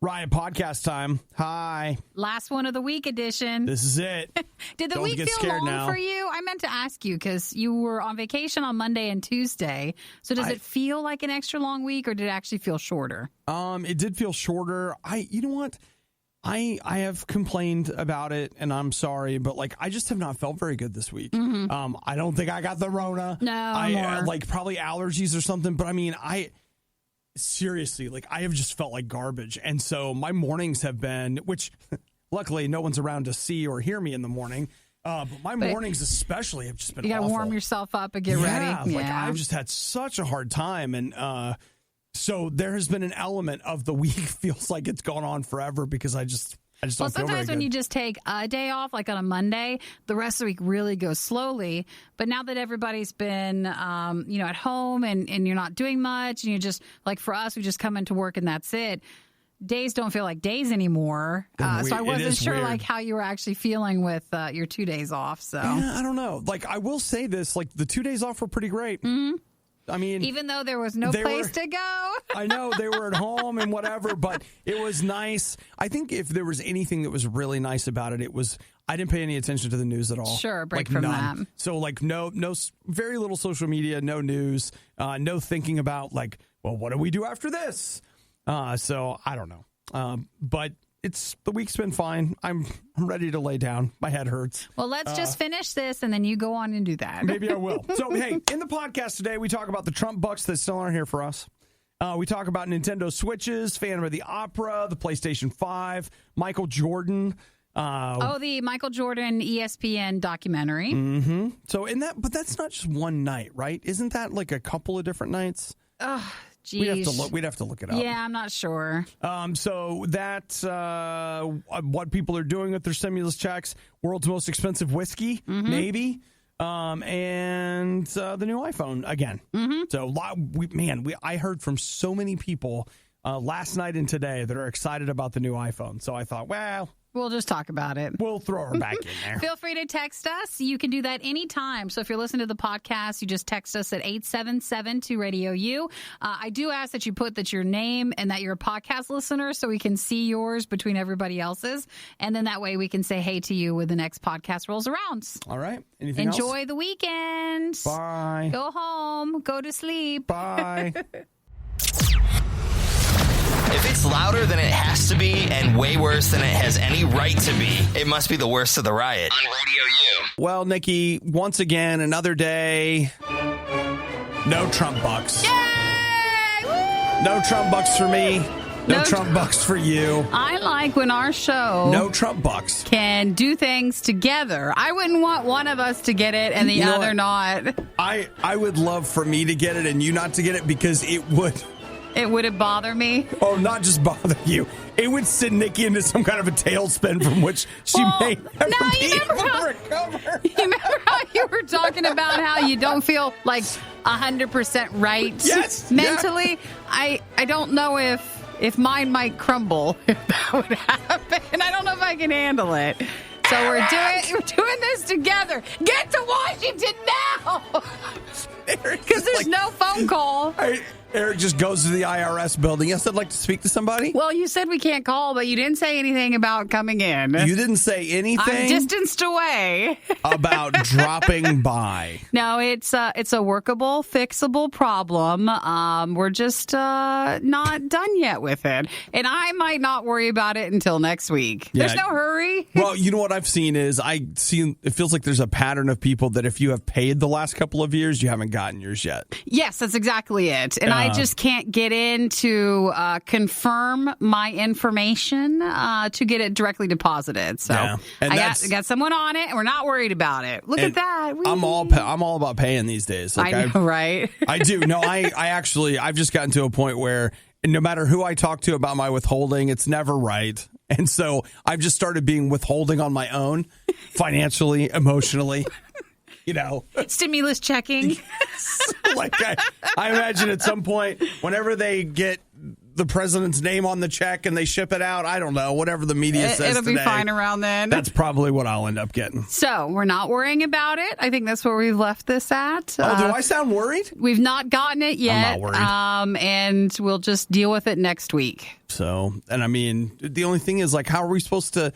RIOT podcast time. Hi. Last one of the week edition. This is it. Did the Don't week get feel scared long now. for you? I meant to ask you because you were on vacation on Monday and Tuesday. So does it feel like an extra long week or did it actually feel shorter? It did feel shorter. You know what? I have complained about it and I'm sorry, but I just have not felt very good this week. Mm-hmm. I don't think I got the Rona. No, more. Probably allergies or something, but seriously, I have just felt like garbage. And so my mornings have been, which luckily no one's around to see or hear me in the morning. But my mornings especially have just been You got to awful. warm yourself up and get ready. Yeah. I've just had such a hard time. And so there has been an element of the week feels like it's gone on forever because I just don't feel very sometimes when good. you just take a day off, like on a Monday, the rest of the week really goes slowly. But now that everybody's been, at home and you're not doing much, and you're just for us, we just come into work and that's it. Days don't feel like days anymore. So I wasn't sure weird. how you were actually feeling with your 2 days off. So yeah, I don't know. I will say this: the 2 days off were pretty great. Mm-hmm. I mean, even though there was no place to go. I know they were at home and whatever, but it was nice. I think if there was anything that was really nice about it, it was I didn't pay any attention to the news at all. Sure, break from none. that. So no, very little social media, no news, no thinking about what do we do after this? So I don't know, but. The week's been fine. I'm ready to lay down. My head hurts. Well, let's just finish this, and then you go on and do that. Maybe I will. So, hey, in the podcast today, we talk about the Trump bucks that still aren't here for us. We talk about Nintendo Switches, Phantom of the Opera, the PlayStation 5, Michael Jordan. The Michael Jordan ESPN documentary. Mm-hmm. So, but that's not just one night, right? Isn't that a couple of different nights? Jeez. We'd have to look it up. Yeah, I'm not sure. So that's what people are doing with their stimulus checks. World's most expensive whiskey, maybe, and the new iPhone again. Mm-hmm. So I heard from so many people last night and today that are excited about the new iPhone. So I thought, we'll just talk about it. We'll throw her back in there. Feel free to text us. You can do that anytime. So if you're listening to the podcast, you just text us at 877-2-RadioU. I do ask that you put that your name and that you're a podcast listener so we can see yours between everybody else's. And then that way we can say hey to you when the next podcast rolls around. All right. Anything else? Enjoy the weekend. Bye. Go home. Go to sleep. Bye. If it's louder than it has to be and way worse than it has any right to be, it must be the worst of the riot. On RadioU. Well, Nikki, once again, another day. No Trump bucks. Yay! Woo! No Trump bucks for me. No Trump bucks for you. I like when our show No Trump bucks can do things together. I wouldn't want one of us to get it and the other not. I would love for me to get it and you not to get it because it would... It wouldn't bother me. Oh, not just bother you. It would send Nikki into some kind of a tailspin from which she may never be able to recover. You remember how you were talking about how you don't feel 100% right mentally? Yeah. I don't know if mine might crumble if that would happen. I don't know if I can handle it. So we're doing this together. Get to Washington now. Because there's no phone call. Eric just goes to the IRS building. Yes, I'd like to speak to somebody. Well, you said we can't call, but you didn't say anything about coming in. You didn't say anything? I'm distanced away. About dropping by. No, it's a workable, fixable problem. We're just not done yet with it. And I might not worry about it until next week. Yeah. There's no hurry. Well, you know what I've seen is it feels like there's a pattern of people that if you have paid the last couple of years, you haven't gotten yours yet. Yes, that's exactly it. And I just can't get in to confirm my information to get it directly deposited. So I got someone on it, and we're not worried about it. Look at that. I'm all about paying these days. I know, right? I do. No, I've just gotten to a point where no matter who I talk to about my withholding, it's never right. And so I've just started being withholding on my own, financially, emotionally. Stimulus checking. I imagine at some point, whenever they get the president's name on the check and they ship it out. I don't know. Whatever the media says it'll today. be fine around then. That's probably what I'll end up getting. So we're not worrying about it. I think that's where we've left this at. Oh, do I sound worried? We've not gotten it yet. I'm not worried. And we'll just deal with it next week. So, and I mean, the only thing is, like, how are we supposed to?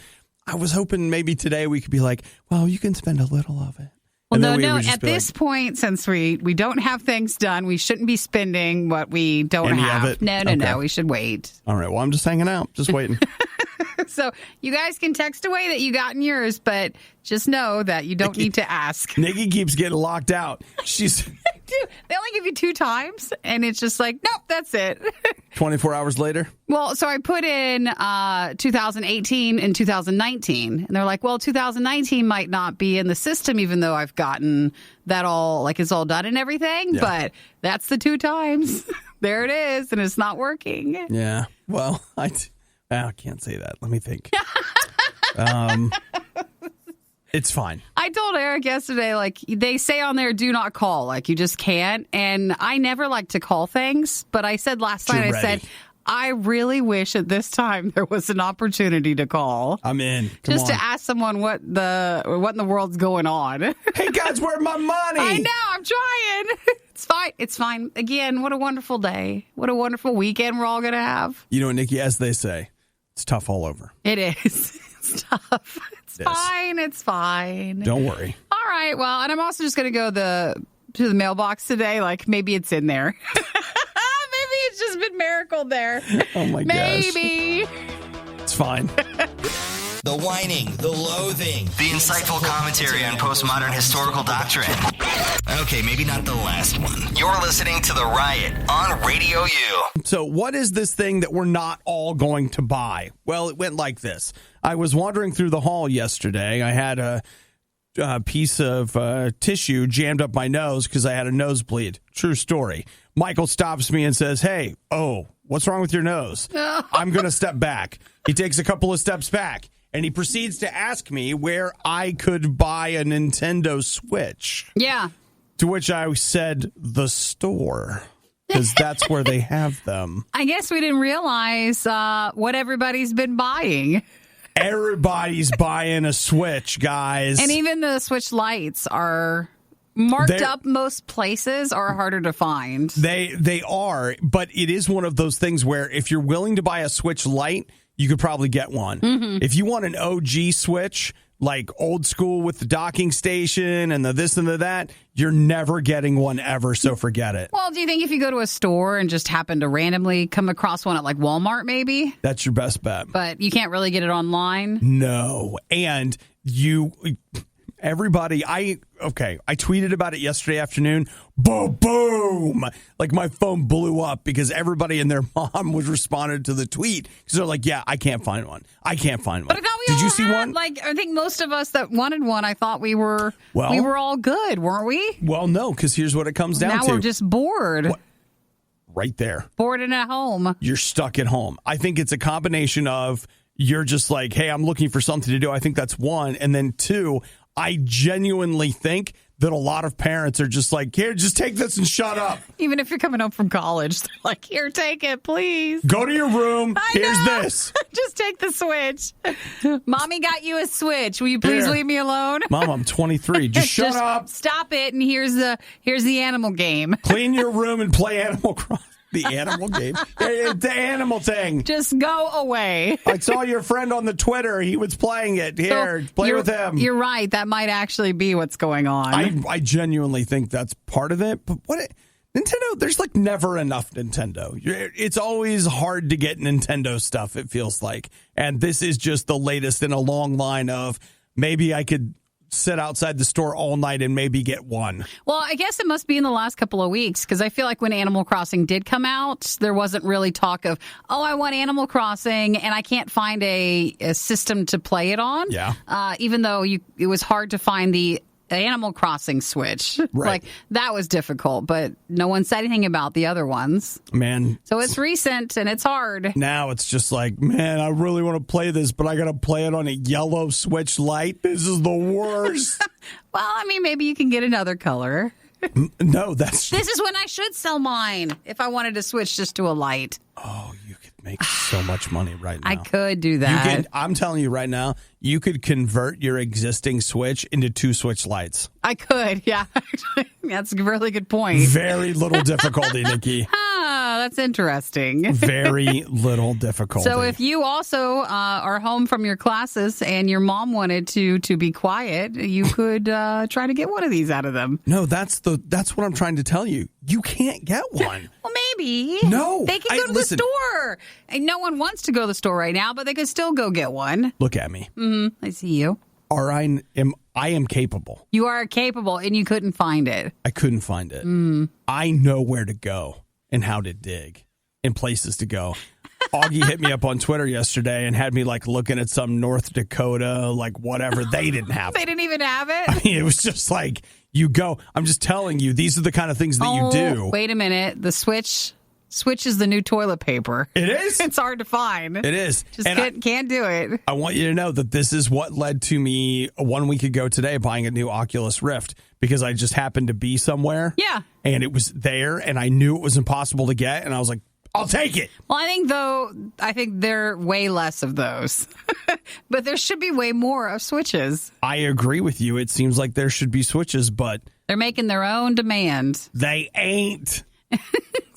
I was hoping maybe today we could be like, well, you can spend a little of it. Well, no. At this point, since we don't have things done, we shouldn't be spending what we don't Any have. of it? No. We should wait. All right. Well, I'm just hanging out, just waiting. So you guys can text away that you got in yours, but just know that you don't need to ask. Nikki keeps getting locked out. They only give you 2 times, and it's just like, nope, that's it. 24 hours later? Well, so I put in 2018 and 2019, and they're like, well, 2019 might not be in the system, even though I've gotten that all, like, it's all done and everything, but that's the 2 times. There it is, and it's not working. Yeah. Well, I can't say that. Let me think. It's fine. I told Eric yesterday, like, they say on there, do not call. Like, you just can't. And I never like to call things. But I said last night, I said, I really wish at this time there was an opportunity to call. I'm in. Just to ask someone what in the world's going on. Hey, guys, where's my money? I know. I'm trying. It's fine. It's fine. Again, what a wonderful day. What a wonderful weekend we're all going to have. You know what, Nikki, as they say, it's tough all over. It is. It's tough. It's fine. It's fine. Don't worry. All right. Well, and I'm also just going to go to the mailbox today. Like, maybe it's in there. Maybe it's just been miracled there. Oh, my gosh. Maybe. It's fine. The whining, the loathing, the insightful commentary on postmodern historical doctrine. Okay, maybe not the last one. You're listening to The Riot on Radio U. So what is this thing that we're not all going to buy? Well, it went like this. I was wandering through the hall yesterday. I had a piece of tissue jammed up my nose because I had a nosebleed. True story. Michael stops me and says, hey, what's wrong with your nose? I'm going to step back. He takes a couple of steps back. And he proceeds to ask me where I could buy a Nintendo Switch. Yeah. To which I said, the store. Because that's where they have them. I guess we didn't realize what everybody's been buying. Everybody's buying a Switch, guys. And even the Switch lights are marked up most places, are harder to find. They are, but it is one of those things where if you're willing to buy a Switch Lite, you could probably get one. Mm-hmm. If you want an OG Switch, like old school with the docking station and the this and the that, you're never getting one ever, so forget it. Well, do you think if you go to a store and just happen to randomly come across one at like Walmart maybe? That's your best bet. But you can't really get it online? No. And everybody, I tweeted about it yesterday afternoon. Boom! Like my phone blew up because everybody and their mom was responded to the tweet because they're like, "Yeah, I can't find one. I can't find one." But I thought Did you see one? Like, I think most of us that wanted one, I thought we were all good, weren't we? Well, no, because here's what it comes down to. Now we're just bored. Right there. Bored and at home. You're stuck at home. I think it's a combination of you're just like, hey, I'm looking for something to do. I think that's one. And then two, I genuinely think that a lot of parents are just like, here, just take this and shut up. Even if you're coming home from college, they're like, here, take it, please. Go to your room. Here's this. Just take the Switch. Mommy got you a Switch. Will you please leave me alone? Mom, I'm 23. Just shut up. Stop it. And here's the animal game. Clean your room and play Animal Crossing. The animal game. The animal thing. Just go away. I saw your friend on the Twitter. He was playing it. Here, play with him. You're right. That might actually be what's going on. I genuinely think that's part of it. But Nintendo, there's like never enough Nintendo. It's always hard to get Nintendo stuff, it feels like. And this is just the latest in a long line of maybe I could sit outside the store all night and maybe get one. Well, I guess it must be in the last couple of weeks because I feel like when Animal Crossing did come out, there wasn't really talk of, I want Animal Crossing and I can't find a system to play it on. Yeah. Even though it was hard to find the Animal Crossing Switch. Right. Like, that was difficult, but no one said anything about the other ones. Man. So it's recent and it's hard. Now it's just like, man, I really want to play this, but I got to play it on a yellow Switch Lite. This is the worst. Well, I mean, maybe you can get another color. No, this is when I should sell mine if I wanted to switch just to a light. Oh, you make so much money right now. I could do that. I'm telling you right now, you could convert your existing Switch into 2 Switch lights. I could, yeah. That's a really good point. Very little difficulty, Nikki. That's interesting. Very little difficulty. So if you also are home from your classes and your mom wanted to be quiet, you could try to get one of these out of them. No, that's what I'm trying to tell you. You can't get one. Well, maybe. No. They can go to the store. And no one wants to go to the store right now, but they could still go get one. Look at me. I see you. I am capable. You are capable, and you couldn't find it. I couldn't find it. I know where to go and how to dig and places to go. Augie hit me up on Twitter yesterday and had me looking at some North Dakota, whatever. They didn't have it. They didn't even have it? I mean, it was just you go. I'm just telling you, these are the kind of things that you do. Wait a minute. The Switch is the new toilet paper. It is? It's hard to find. It is. Just can't do it. I want you to know that this is what led to me 1 week ago today buying a new Oculus Rift, because I just happened to be somewhere. Yeah. And it was there, and I knew it was impossible to get, and I was like, I'll take it. Well, I think there are way less of those. But there should be way more of Switches. I agree with you. It seems like there should be Switches, but they're making their own demand. They ain't.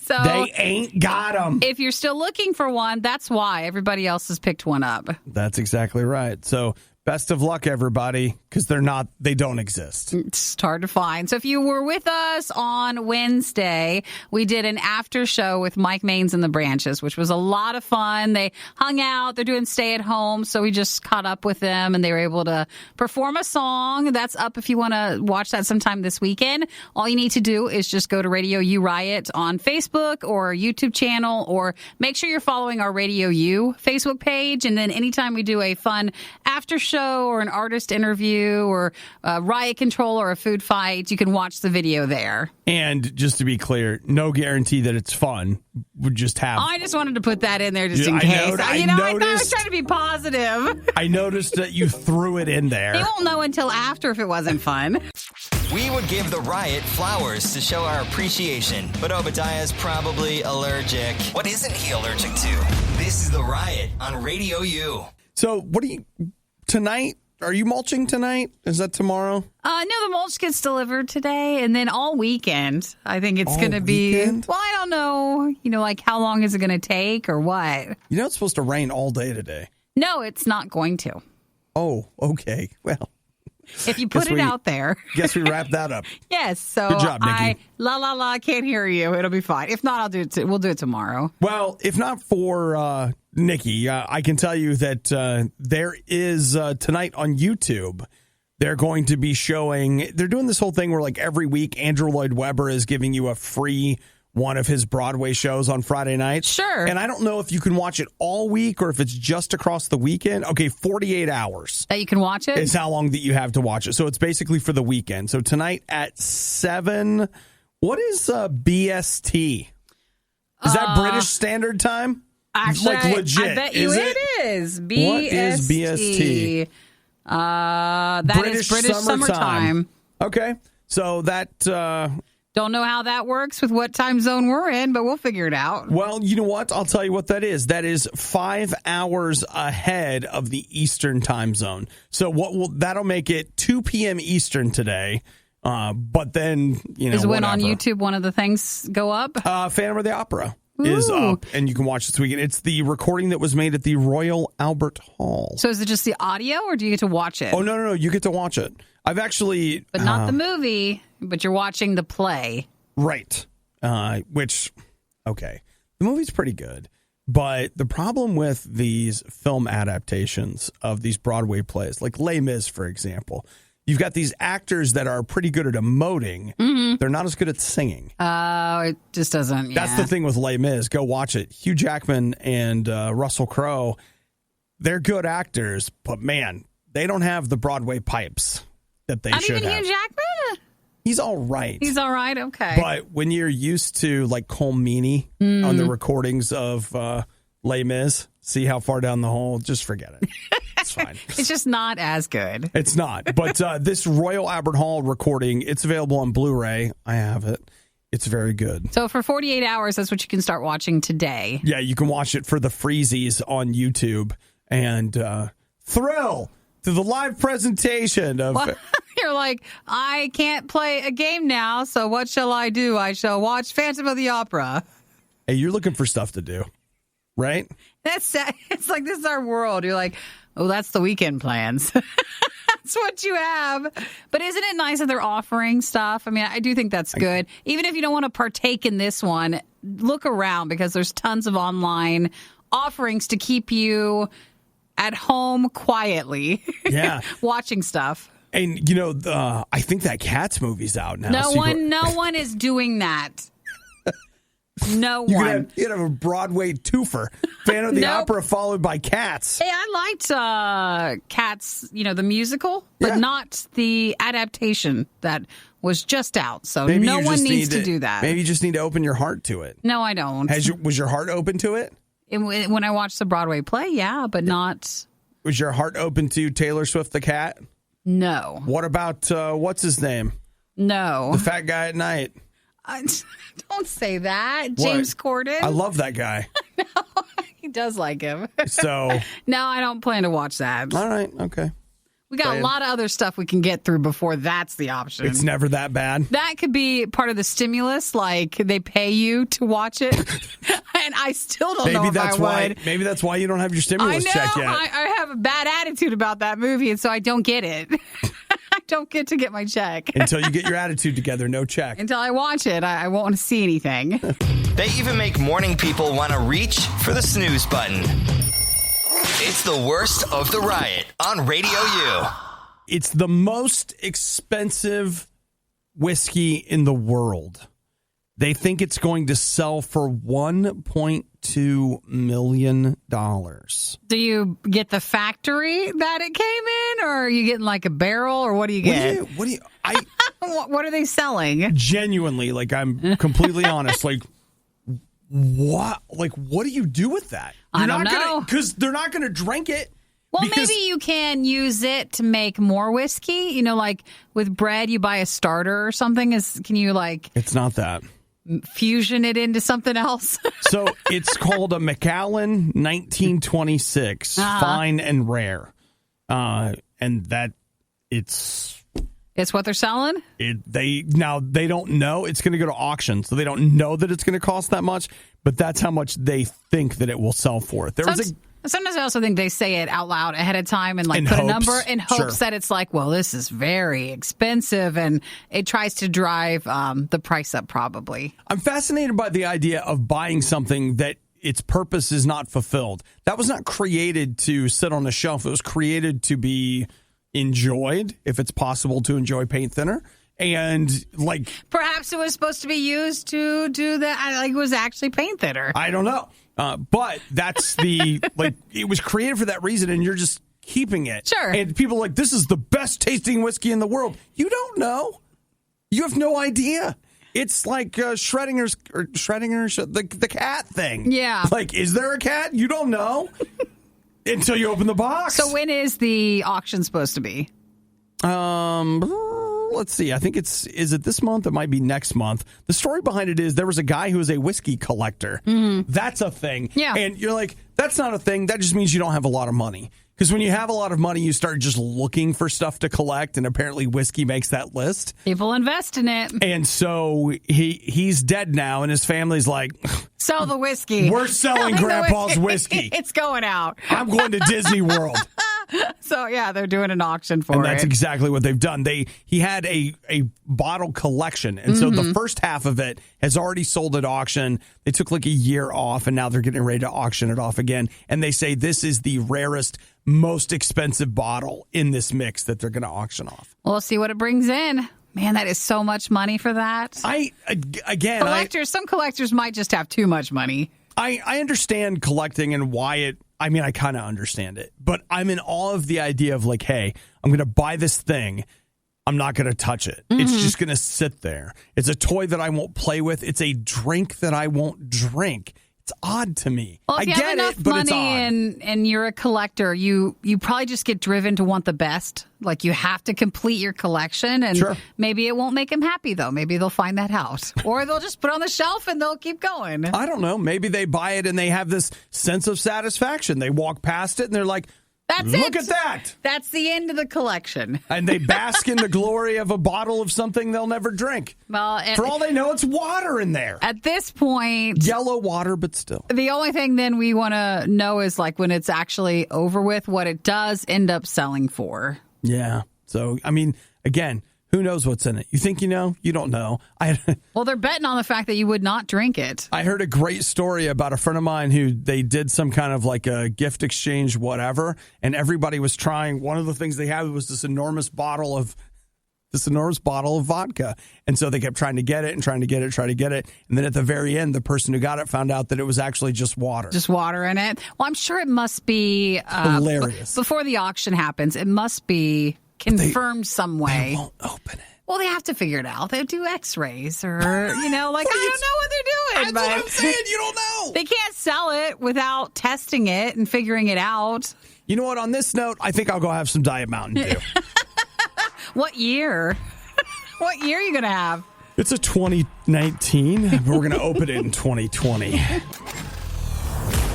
So they ain't got them. If you're still looking for one, that's why everybody else has picked one up. That's exactly right. So best of luck, everybody, because they don't exist. It's hard to find. So if you were with us on Wednesday, we did an after show with Mike Maines and the Branches, which was a lot of fun. They hung out. They're doing stay at home. So we just caught up with them and they were able to perform a song. That's up if you want to watch that sometime this weekend. All you need to do is just go to RadioU Riot on Facebook or YouTube channel, or make sure you're following our RadioU Facebook page. And then anytime we do a fun after show or an artist interview or a riot control or a food fight, you can watch the video there. And just to be clear, no guarantee that it's fun. We just have. I just wanted to put that in there just in case. I thought I was trying to be positive. I noticed that you threw it in there. You won't know until after if it wasn't fun. We would give the Riot flowers to show our appreciation, but Obadiah's probably allergic. What isn't he allergic to? This is the Riot on RadioU. So tonight, are you mulching tonight? Is that tomorrow? No, the mulch gets delivered today, and then all weekend. I think it's going to be. Weekend? Well, I don't know. How long is it going to take or what? It's supposed to rain all day today. No, it's not going to. Oh, okay. Well, if you put it out there. Guess we wrapped that up. Yes. So good job, Nikki. I can't hear you. It'll be fine. If not, we'll do it tomorrow. Well, if not for Nikki, I can tell you that there is tonight on YouTube, they're going to be showing, they're doing this whole thing where every week Andrew Lloyd Webber is giving you a free one of his Broadway shows on Friday nights. Sure. And I don't know if you can watch it all week or if it's just across the weekend. Okay, 48 hours. That you can watch it? Is how long that you have to watch it. So it's basically for the weekend. So tonight at 7, what is BST? Is that British Standard Time? Actually, legit. I bet you it is. BST. What is BST? That is British Summertime. Okay. So that... Don't know how that works with what time zone we're in, but we'll figure it out. Well, you know what? I'll tell you what that is. That is 5 hours ahead of the Eastern time zone. So that'll make it 2 p.m. Eastern today. But then, is when on YouTube one of the things go up? Phantom of the Opera is up, and you can watch this weekend. It's the recording that was made at the Royal Albert Hall. So is it just the audio, or do you get to watch it? Oh, no. You get to watch it. I've actually... But not the movie, but you're watching the play. Right. Okay. The movie's pretty good. But the problem with these film adaptations of these Broadway plays, like Les Mis, for example, you've got these actors that are pretty good at emoting. Mm-hmm. They're not as good at singing. It just doesn't. That's the thing with Les Mis. Go watch it. Hugh Jackman and Russell Crowe, they're good actors, but man, they don't have the Broadway pipes that they should have. Not even Hugh Jackman? He's all right. He's all right? Okay. But when you're used to Cole Meany on the recordings of Les Mis, see how far down the hole, just forget it. It's fine. It's just not as good. It's not. But this Royal Albert Hall recording, it's available on Blu-ray. I have it. It's very good. So for 48 hours, that's what you can start watching today. Yeah, you can watch it for the freezies on YouTube and thrill to the live presentation of... Well, you're like, I can't play a game now, so what shall I do? I shall watch Phantom of the Opera. Hey, you're looking for stuff to do, right? It's like, this is our world. You're like, oh, that's the weekend plans. That's what you have. But isn't it nice that they're offering stuff? I mean, I do think that's good. Even if you don't want to partake in this one, look around because there's tons of online offerings to keep you at home quietly. Yeah. Watching stuff. And, I think that Cats movie's out now. No one is doing that. No one. You're going to have a Broadway twofer. Phantom of the Opera followed by Cats. Hey, I liked Cats, the musical, but not the adaptation that was just out. So maybe no one needs to do that. Maybe you just need to open your heart to it. No, I don't. Was your heart open to it? When I watched the Broadway play, yeah, but not... Was your heart open to Taylor Swift the cat? No. What about, what's his name? No. The fat guy at night. Don't say that. James Corden. I love that guy. No, he does like him. So. No, I don't plan to watch that. All right. Okay. We got a lot of other stuff we can get through before that's the option. It's never that bad. That could be part of the stimulus, like they pay you to watch it. And I still don't know if I would. Maybe that's why you don't have your stimulus check yet. I have a bad attitude about that movie, and so I don't get it. I don't get to get my check. Until you get your attitude together, no check. Until I watch it, I won't want to see anything. They even make morning people want to reach for the snooze button. It's the worst of the riot on RadioU. It's the most expensive whiskey in the world. They think it's going to sell for $1.2 million. Do you get the factory that it came in, or are you getting like a barrel, or what do you get? What are they selling? Genuinely, like I'm completely honest, like what do you do with that? I don't know. Because they're not going to drink it. Well, maybe you can use it to make more whiskey. Like with bread, you buy a starter or something. Can you like... It's not that. Fusion it into something else? So it's called a Macallan 1926, fine and rare. And that it's what they're selling? They don't know. It's going to go to auction, so they don't know that it's going to cost that much, but that's how much they think that it will sell for. Sometimes I also think they say it out loud ahead of time and put a number in hopes that it's like, well, this is very expensive, and it tries to drive the price up probably. I'm fascinated by the idea of buying something that its purpose is not fulfilled. That was not created to sit on a shelf. It was created to be enjoyed, if it's possible to enjoy paint thinner. And perhaps it was supposed to be used to do that. It was actually paint thinner. I don't know. But that's it was created for that reason, and you're just keeping it. Sure. And people are like, this is the best tasting whiskey in the world. You don't know. You have no idea. It's like Schrodinger's the cat thing. Yeah. Is there a cat? You don't know until you open the box. So when is the auction supposed to be? Let's see. I think is it this month? It might be next month. The story behind it is there was a guy who was a whiskey collector. Mm-hmm. That's a thing. Yeah. And you're like, that's not a thing. That just means you don't have a lot of money. Because when you have a lot of money, you start just looking for stuff to collect, and apparently whiskey makes that list. People invest in it. And so he's dead now, and his family's like, sell the whiskey. We're selling Grandpa's whiskey. It's going out. I'm going to Disney World. So, yeah, they're doing an auction for it. And that's exactly what they've done. He had a bottle collection, and so the first half of it has already sold at auction. They took a year off, and now they're getting ready to auction it off again. And they say this is the rarest, most expensive bottle in this mix that they're going to auction off. We'll see what it brings in. Man, that is so much money for that. Some collectors might just have too much money. I understand collecting and why I kind of understand it, but I'm in awe of the idea of hey, I'm going to buy this thing. I'm not going to touch it. Mm-hmm. It's just going to sit there. It's a toy that I won't play with. It's a drink that I won't drink. It's odd to me. Well, if I you get have enough it, but it's money odd. and you're a collector, you probably just get driven to want the best. Like you have to complete your collection, and Sure. maybe it won't make them happy though. Maybe they'll find that house, or they'll just put it on the shelf and they'll keep going. I don't know. Maybe they buy it and they have this sense of satisfaction. They walk past it and they're like, Look at that. That's the end of the collection. And they bask in the glory of a bottle of something they'll never drink. Well, For all they know, it's water in there. At this point, Yellow water, but still. the only thing then we want to know is like when it's actually over with, what it does end up selling for. Yeah. So, I mean, again, who knows what's in it? You think you know? You don't know. Well, they're betting on the fact that you would not drink it. I heard a great story about a friend of mine who they did some kind of like a gift exchange, whatever, and everybody was trying. One of the things they had was this enormous bottle of vodka. And so they kept trying to get it and trying to get it. And then at the very end, the person who got it found out that it was actually just water. Just water in it. Well, I'm sure it must be hilarious. Before the auction happens, it must be confirmed some way. They won't open it. Well, they have to figure it out. They do x-rays or, like, I don't know what they're doing. That's what I'm saying. You don't know. They can't sell it without testing it and figuring it out. You know what? On this note, I think I'll go have some Diet Mountain Dew. What year? What year are you going to have? It's a 2019, but we're going to open it in 2020.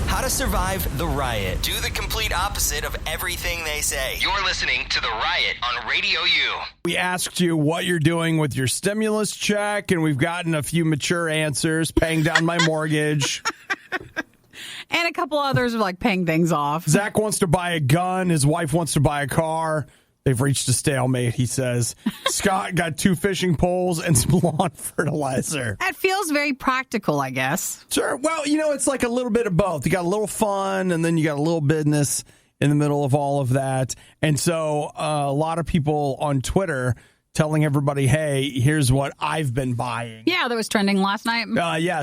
How to survive the riot. Do the complete opposite of everything they say. You're listening to The Riot on Radio U. We asked you what you're doing with your stimulus check, and we've gotten a few mature answers. Paying down my mortgage. And a couple others are like paying things off. Zach wants to buy a gun. His wife wants to buy a car. They've reached a stalemate, he says. Scott got 2 fishing poles and some lawn fertilizer. That feels very practical, I guess. Sure. Well, it's like a little bit of both. You got a little fun, and then you got a little business in the middle of all of that. And so a lot of people on Twitter telling everybody, hey, here's what I've been buying. Yeah, that was trending last night.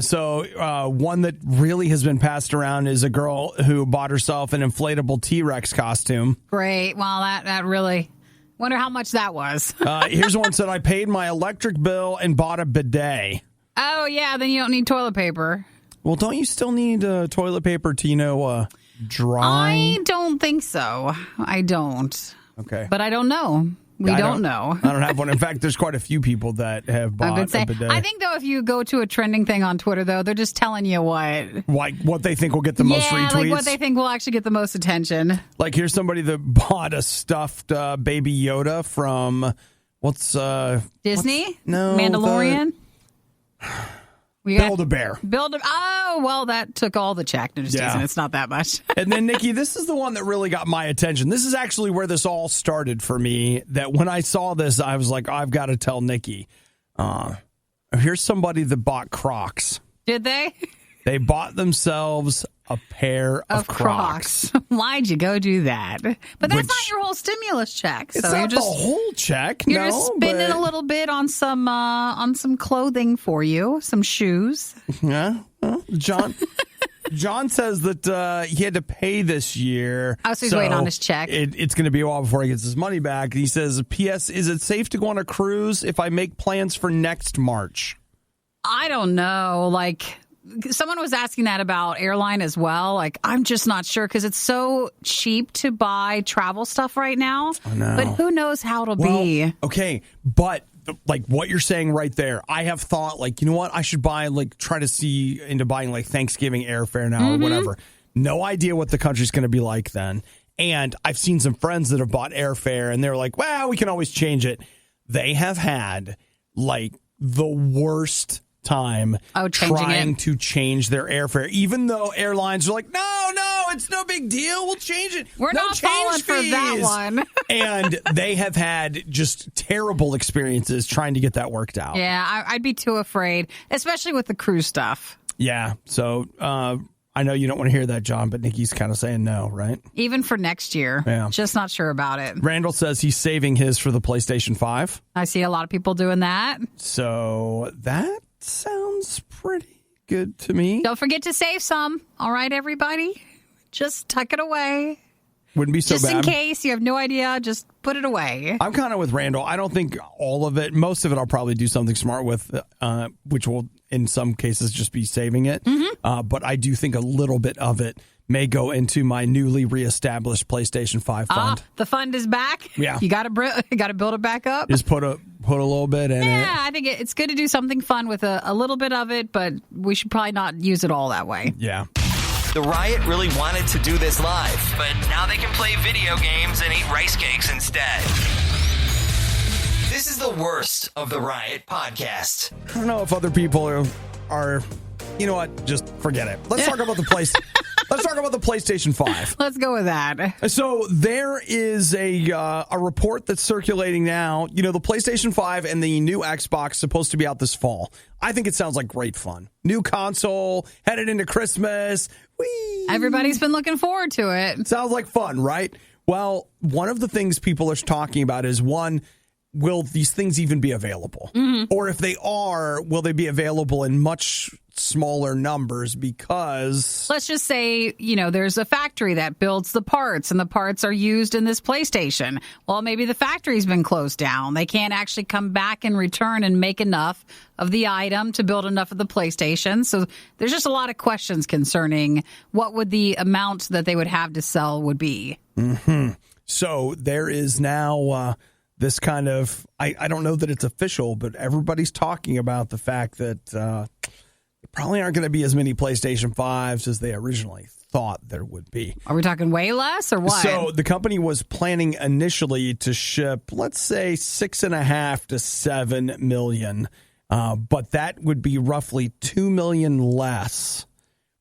So one that really has been passed around is a girl who bought herself an inflatable T-Rex costume. Great. Well, that really... Wonder how much that was. Here's one said, I paid my electric bill and bought a bidet. Oh, yeah, then you don't need toilet paper. Well, don't you still need toilet paper to, dry? I don't think so. I don't. Okay. But I don't know. We don't know. I don't have one. In fact, there's quite a few people that have bought a bidet. I think, though, if you go to a trending thing on Twitter, though, they're just telling you what they think will get the most retweets. Like what they think will actually get the most attention. Like, here's somebody that bought a stuffed baby Yoda from, Disney? No. Mandalorian? Build-A-Bear. Oh, well, that took all the check. No, just teasing. It's not that much. And then, Nikki, this is the one that really got my attention. This is actually where this all started for me, that when I saw this, I was like, I've got to tell Nikki. Here's somebody that bought Crocs. Did they? They bought themselves a pair of Crocs. Why'd you go do that? But that's not your whole stimulus check. It's so not you're just, the whole check. You're just spending a little bit on some clothing for you, some shoes. Yeah, well, John says that he had to pay this year. Oh, so he's waiting on his check. It's going to be a while before he gets his money back. He says, P.S. Is it safe to go on a cruise if I make plans for next March? I don't know. Like, someone was asking that about airline as well. Like, I'm just not sure because it's so cheap to buy travel stuff right now. I know. But who knows how it'll be. Okay, but like what you're saying right there, I have thought, like, you know what? I should try to see into buying like Thanksgiving airfare now or whatever. No idea what the country's going to be like then. And I've seen some friends that have bought airfare and they're like, well, we can always change it. They have had like the worst time trying to change their airfare, even though airlines are like, no, it's no big deal. We'll change it. We're not falling for that one. And they have had just terrible experiences trying to get that worked out. Yeah, I'd be too afraid, especially with the cruise stuff. Yeah. So I know you don't want to hear that, John, but Nikki's kind of saying no, right? Even for next year. Yeah. Just not sure about it. Randall says he's saving his for the PlayStation 5. I see a lot of people doing that. So that sounds pretty good to me. Don't forget to save some. All right, everybody? Just tuck it away. Wouldn't be so bad. Just in case you have no idea, just put it away. I'm kind of with Randall. I don't think all of it, most of it I'll probably do something smart with, which will in some cases just be saving it. But I do think a little bit of it may go into my newly reestablished PlayStation 5 fund. The fund is back? Yeah. You got to build it back up? Just put a little bit in it. Yeah, I think it's good to do something fun with a little bit of it, but we should probably not use it all that way. Yeah. The Riot really wanted to do this live, but now they can play video games and eat rice cakes instead. This is the worst of the Riot podcast. I don't know if other people are you know what? Just forget it. Let's talk about the place. Let's talk about the PlayStation 5. Let's go with that. So there is a report that's circulating now. You know, the PlayStation 5 and the new Xbox supposed to be out this fall. I think it sounds like great fun. New console, headed into Christmas. Whee! Everybody's been looking forward to it. Sounds like fun, right? Well, one of the things people are talking about is, one, will these things even be available? Or if they are, will they be available in much smaller numbers? Because let's just say, you know, there's a factory that builds the parts and the parts are used in this PlayStation. Well, maybe the factory's been closed down. They can't actually come back and return and make enough of the item to build enough of the PlayStation. So there's just a lot of questions concerning what would the amount that they would have to sell would be. So there is now this kind of, I don't know that it's official, but everybody's talking about the fact that there probably aren't going to be as many PlayStation 5s as they originally thought there would be. Are we talking way less or what? So the company was planning initially to ship, let's say, 6.5 to 7 million, but that would be roughly 2 million less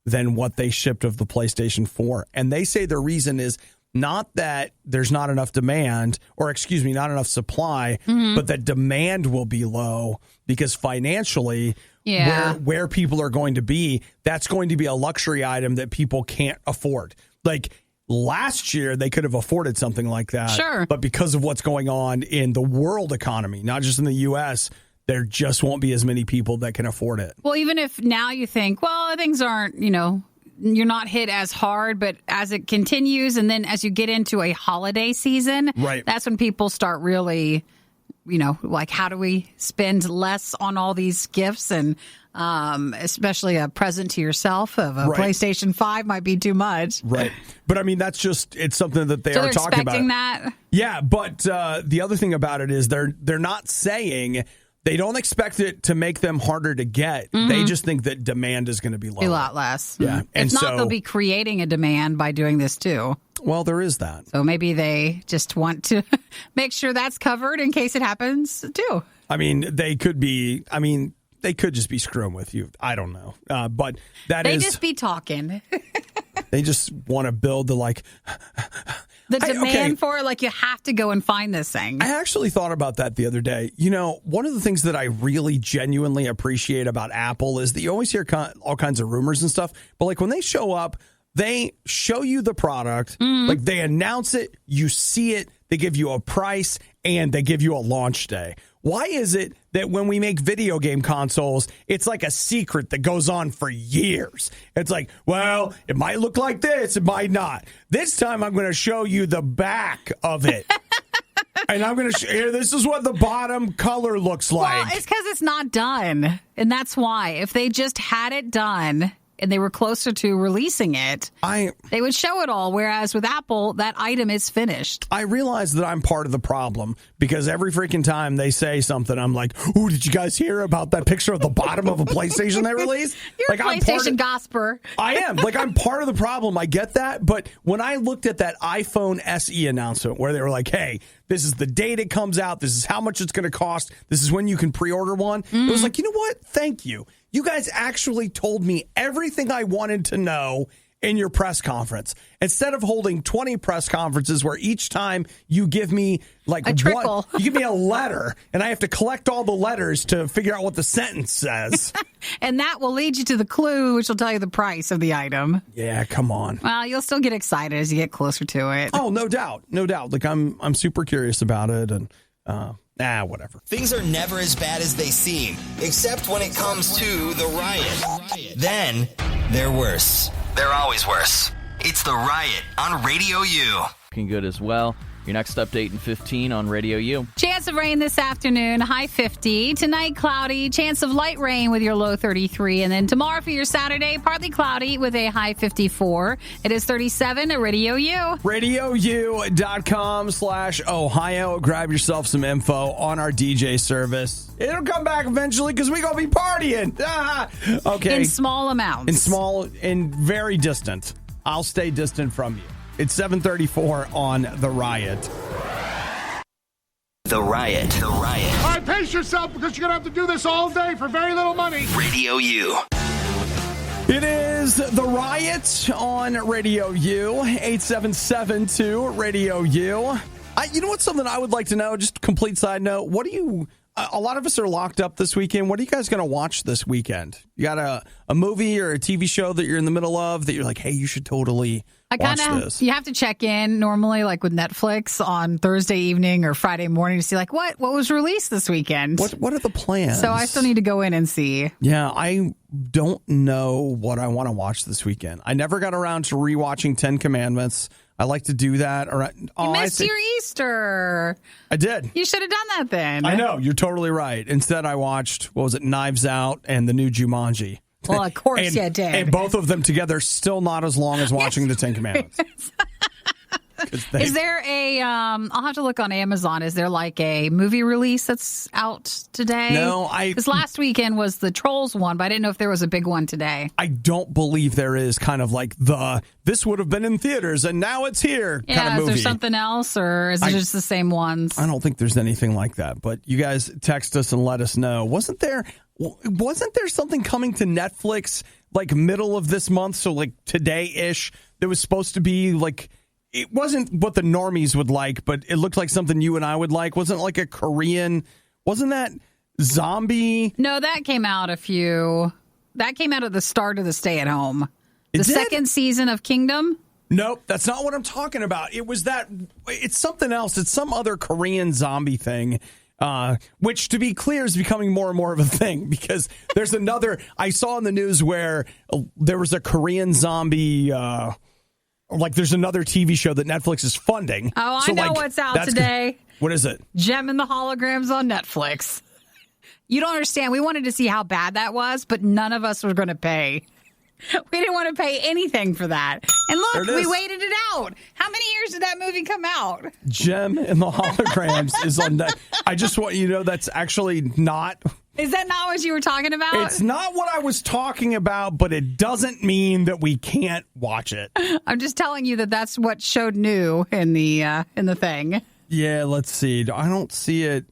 than what they shipped of the PlayStation 4. And they say the reason is not that there's not enough demand, or excuse me, not enough supply, but that demand will be low because financially, where people are going to be, that's going to be a luxury item that people can't afford. Like last year, they could have afforded something like that. Sure. But because of what's going on in the world economy, not just in the U.S., there just won't be as many people that can afford it. Well, even if now you think, well, things aren't, you know, you're not hit as hard, but as it continues and then as you get into a holiday season, right, that's when people start really, you know, like, how do we spend less on all these gifts? And especially a present to yourself of a PlayStation 5 might be too much. Right. But I mean, that's just, it's something that they so are talking about. Expecting that? Yeah. But the other thing about it is they're not saying, they don't expect it to make them harder to get. They just think that demand is going to be lower. A lot less. Yeah. And if not, they'll be creating a demand by doing this too. Well, there is that. So maybe they just want to make sure that's covered in case it happens too. I mean, they could just be screwing with you. I don't know. But they just be talking. They just want to build the demand for it, like you have to go and find this thing. I actually thought about that the other day. You know, one of the things that I really genuinely appreciate about Apple is that you always hear all kinds of rumors and stuff. But like when they show up, they show you the product, like they announce it, you see it, they give you a price, and they give you a launch day. Why is it that when we make video game consoles, it's like a secret that goes on for years? It's like, well, it might look like this, it might not. This time I'm going to show you the back of it. And I'm going to here, this is what the bottom color looks like. Well, it's because it's not done. And that's why. If they just had it done and they were closer to releasing it, they would show it all. Whereas with Apple, that item is finished. I realize that I'm part of the problem because every freaking time they say something, I'm like, ooh, did you guys hear about that picture of the bottom of a PlayStation they released? You're like, a PlayStation gosper. I am. Like, I'm part of the problem. I get that. But when I looked at that iPhone SE announcement where they were like, hey, this is the date it comes out. This is how much it's going to cost. This is when you can pre-order one. It was like, you know what? Thank you. You guys actually told me everything I wanted to know in your press conference. Instead of holding 20 press conferences where each time you give me like a trickle. You give me a letter and I have to collect all the letters to figure out what the sentence says. And that will lead you to the clue, which will tell you the price of the item. Yeah, come on. Well, you'll still get excited as you get closer to it. Oh, no doubt. No doubt. Like I'm super curious about it and whatever. Things are never as bad as they seem, except when it comes to the Riot. Then, they're worse. They're always worse. It's the Riot on RadioU. Looking good as well. Your next update in 15 on Radio U. Chance of rain this afternoon, high 50. Tonight, cloudy. Chance of light rain with your low 33. And then tomorrow for your Saturday, partly cloudy with a high 54. It is 37 at Radio U. RadioU.com/Ohio. Grab yourself some info on our DJ service. It'll come back eventually because we're going to be partying. Okay. In small amounts. In very distant. I'll stay distant from you. It's 7:34 on The Riot. The Riot. The Riot. All right, pace yourself because you're going to have to do this all day for very little money. Radio U. It is The Riot on Radio U. 8772 Radio U. You know what's something I would like to know? Just complete side note. What do you... A lot of us are locked up this weekend. What are you guys going to watch this weekend? You got a movie or a TV show that you're in the middle of that you're like, hey, you should totally watch this? You have to check in normally, like with Netflix on Thursday evening or Friday morning to see like what was released this weekend. What are the plans? So I still need to go in and see. Yeah, I don't know what I want to watch this weekend. I never got around to rewatching 10 Commandments. I like to do that. You missed your Easter. I did. You should have done that then. I know. You're totally right. Instead, I watched, what was it, Knives Out and the new Jumanji. Well, of course you did. And both of them together, still not as long as watching the 10 Commandments. Is there I'll have to look on Amazon. Is there like a movie release that's out today? No, because last weekend was the Trolls one, but I didn't know if there was a big one today. I don't believe there is kind of like this would have been in theaters and now it's here kind of movie. Is there something else or is it just the same ones? I don't think there's anything like that, but you guys text us and let us know. Wasn't there something coming to Netflix like middle of this month, so like today-ish, that was supposed to be like... It wasn't what the normies would like, but it looked like something you and I would like. Wasn't like a Korean... Wasn't that zombie? No, that came out at the start of the stay-at-home. The second season of Kingdom? Nope, that's not what I'm talking about. It's something else. It's some other Korean zombie thing, which, to be clear, is becoming more and more of a thing because there's another... I saw in the news where there was a Korean zombie... Like there's another TV show that Netflix is funding. Oh, I know what's out today. What is it? Gem and the Holograms on Netflix. You don't understand. We wanted to see how bad that was, but none of us were going to pay. We didn't want to pay anything for that. And look, we waited it out. How many years did that movie come out? Gem and the Holograms is on Netflix. I just want you to know that's actually not... Is that not what you were talking about? It's not what I was talking about, but it doesn't mean that we can't watch it. I'm just telling you that's what showed new in the thing. Yeah, let's see. I don't see it.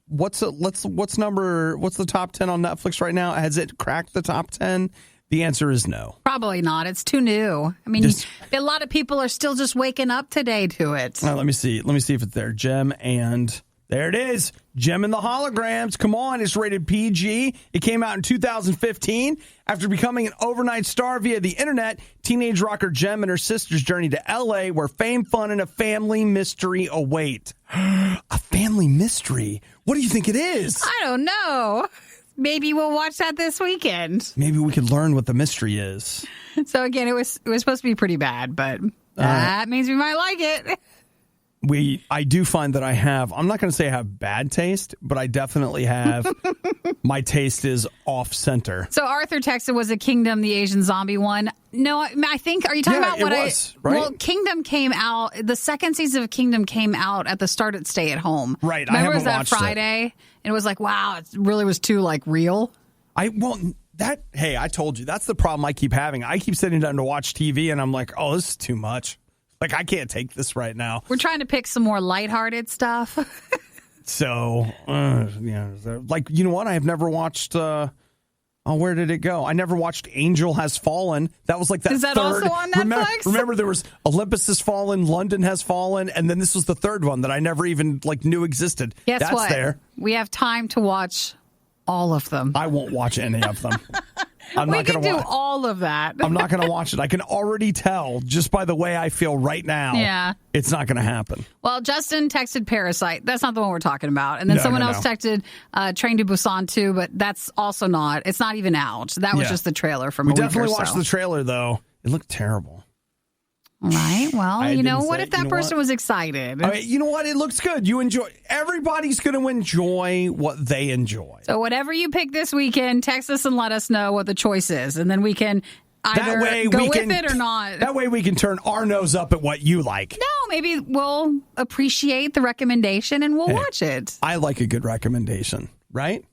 What's the top 10 on Netflix right now? Has it cracked the top 10? The answer is no. Probably not. It's too new. I mean, a lot of people are still just waking up today to it. Let me see. Let me see if it's there. Gem and... There it is. Gem and the Holograms. Come on. It's rated PG. It came out in 2015. After becoming an overnight star via the internet, teenage rocker Gem and her sister's journey to L.A., where fame, fun, and a family mystery await. A family mystery? What do you think it is? I don't know. Maybe we'll watch that this weekend. Maybe we could learn what the mystery is. So, again, it was supposed to be pretty bad, but that means we might like it. I do find that I'm not going to say I have bad taste, but I definitely have, my taste is off center. So Arthur texted, was a Kingdom the Asian zombie one? No, I think, are you talking about what right? Well, Kingdom came out, the second season of Kingdom came out at the start of Stay at Home. Right, Remember, I haven't it was that watched Friday? it. And it was like, wow, it really was too, like, real. I told you, that's the problem I keep having. I keep sitting down to watch TV, and I'm like, oh, this is too much. Like, I can't take this right now. We're trying to pick some more lighthearted stuff. So, like, you know what? I have never watched, where did it go? I never watched Angel Has Fallen. That was like that Is that third. also on Netflix? Remember, there was Olympus Has Fallen, London Has Fallen, and then this was the third one that I never even, like, knew existed. Guess what? That's there. We have time to watch all of them. I won't watch any of them. We can do all of that. I'm not going to watch it. I can already tell just by the way I feel right now. Yeah. It's not going to happen. Well, Justin texted Parasite. That's not the one we're talking about. And then someone else texted Train to Busan 2, but that's also not. It's not even out. That was just the trailer from a week or so. We definitely watched the trailer, though. It looked terrible. All right. Well, I you know didn't what? say- If that you know person what? was excited. I mean, you know what? It looks good. You enjoy. Everybody's going to enjoy what they enjoy. So whatever you pick this weekend, text us and let us know what the choice is, and then we can either go with it or not. That way we can turn our nose up at what you like. No, maybe we'll appreciate the recommendation and we'll watch it. I like a good recommendation, right?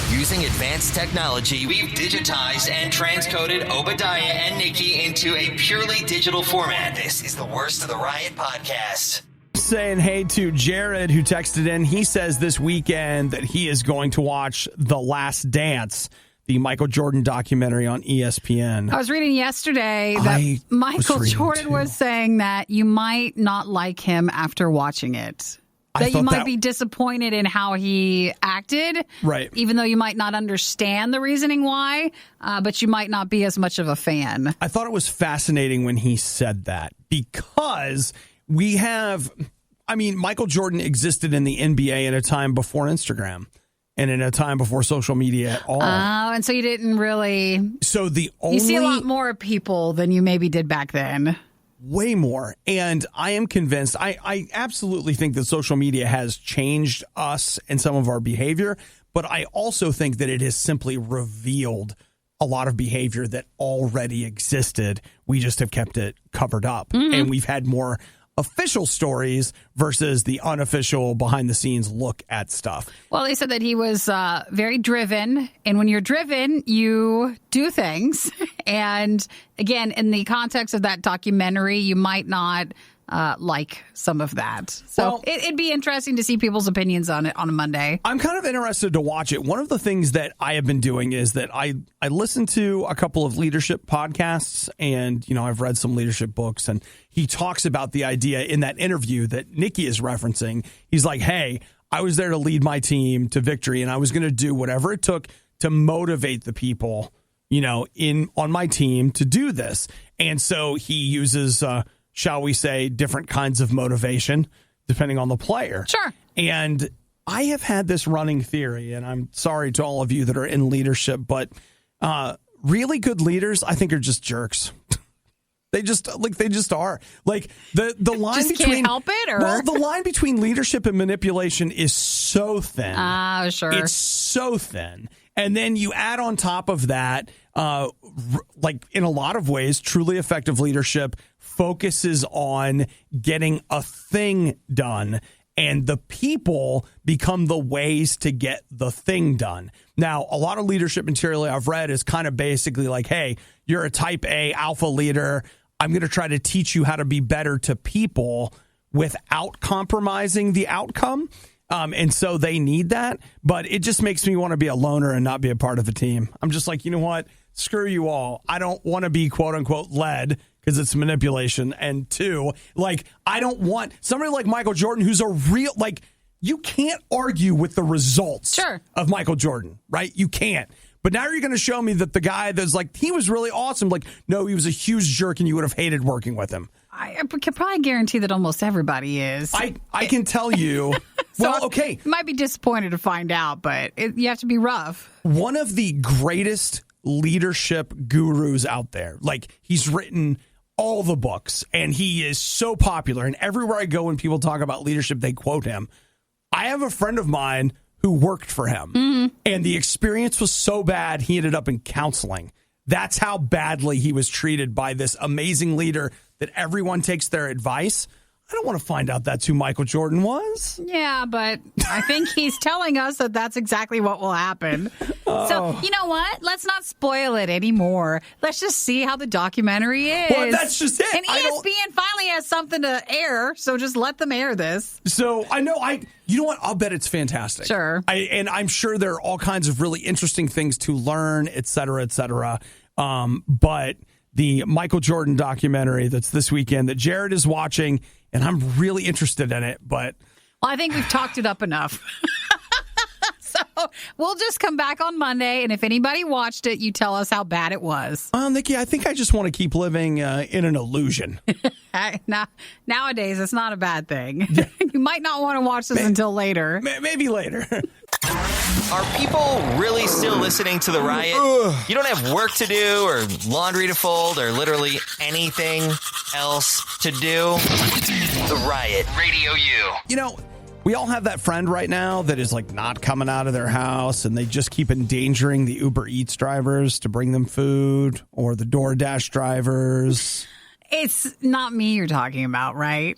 Using advanced technology, we've digitized and transcoded Obadiah and Nikki into a purely digital format. This is the Worst of the Riot podcast. Saying hey to Jared, who texted in. He says this weekend that he is going to watch The Last Dance, the Michael Jordan documentary on ESPN. I was reading yesterday that Michael Jordan was saying that you might not like him after watching it. That you might be disappointed in how he acted. Right. Even though you might not understand the reasoning why, but you might not be as much of a fan. I thought it was fascinating when he said that because Michael Jordan existed in the NBA in a time before Instagram and in a time before social media at all. Oh, and so you didn't really... So you see a lot more people than you maybe did back then. Way more. And I am convinced, I absolutely think that social media has changed us and some of our behavior, but I also think that it has simply revealed a lot of behavior that already existed. We just have kept it covered up. And we've had more official stories versus the unofficial behind the scenes look at stuff. Well, they said that he was very driven. And when you're driven, you do things. And again, in the context of that documentary, you might not like some of that. So it'd be interesting to see people's opinions on it on a Monday. I'm kind of interested to watch it. One of the things that I have been doing is that I listen to a couple of leadership podcasts and, I've read some leadership books, and he talks about the idea in that interview that Nikki is referencing. He's like, hey, I was there to lead my team to victory, and I was going to do whatever it took to motivate the people, on my team to do this. And so he uses, shall we say, different kinds of motivation depending on the player. Sure. And I have had this running theory, and I'm sorry to all of you that are in leadership, but really good leaders, I think, are just jerks. They just are. Like the line just between can't help it, or well, the line between leadership and manipulation is so thin. Sure. It's so thin. And then you add on top of that, like in a lot of ways, truly effective leadership focuses on getting a thing done, and the people become the ways to get the thing done. Now, a lot of leadership material I've read is kind of basically like, hey, you're a type A alpha leader. I'm going to try to teach you how to be better to people without compromising the outcome. And so they need that. But it just makes me want to be a loner and not be a part of a team. I'm just like, you know what? Screw you all. I don't want to be, quote unquote, led because it's manipulation. And two, like, I don't want somebody like Michael Jordan, who's a real, like, you can't argue with the results of Michael Jordan, right? You can't. But now you're going to show me that the guy that's like, he was really awesome. Like, no, he was a huge jerk and you would have hated working with him. I can probably guarantee that almost everybody is. I can tell you. Well, okay. You might be disappointed to find out, but you have to be rough. One of the greatest leadership gurus out there. Like, he's written all the books and he is so popular. And everywhere I go when people talk about leadership, they quote him. I have a friend of mine who worked for him, and the experience was so bad, he ended up in counseling. That's how badly he was treated by this amazing leader that everyone takes their advice. I don't want to find out that's who Michael Jordan was. Yeah, but I think he's telling us that that's exactly what will happen. So, you know what? Let's not spoil it anymore. Let's just see how the documentary is. Well, that's just it. And ESPN finally has something to air, so just let them air this. So, you know what? I'll bet it's fantastic. Sure. And I'm sure there are all kinds of really interesting things to learn, et cetera, et cetera. But the Michael Jordan documentary that's this weekend that Jared is watching, and I'm really interested in it, but... Well, I think we've talked it up enough. So we'll just come back on Monday, and if anybody watched it, you tell us how bad it was. Nikki, I think I just want to keep living in an illusion. Nowadays, it's not a bad thing. You might not want to watch this until later. Maybe later. Are people really still listening to the Riot? You don't have work to do or laundry to fold or literally anything else to do? The Riot, Radio U. You know, we all have that friend right now that is like not coming out of their house and they just keep endangering the Uber Eats drivers to bring them food, or the DoorDash drivers. It's not me you're talking about, right?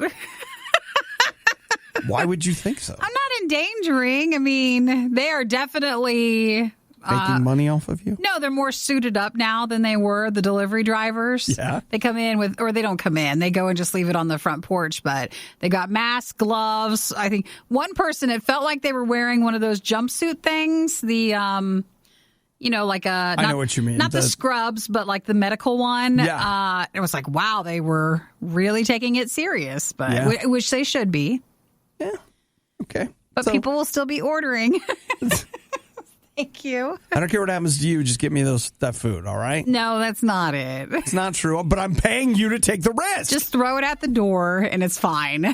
Why would you think so? I'm not endangering. I mean, they are definitely Making money off of you? No, they're more suited up now than they were, the delivery drivers. Yeah. They come in with, or they don't come in. They go and just leave it on the front porch, but they got masks, gloves. I think one person, it felt like they were wearing one of those jumpsuit things. The, you know, like a... I know what you mean. Not the scrubs, but like the medical one. Yeah. It was like, wow, they were really taking it serious, but Yeah. which they should be. Yeah. Okay. But people will still be ordering. Thank you. I don't care what happens to you. Just get me that food, all right? No, that's not it. It's not true, but I'm paying you to take the risk. Just throw it at the door and it's fine.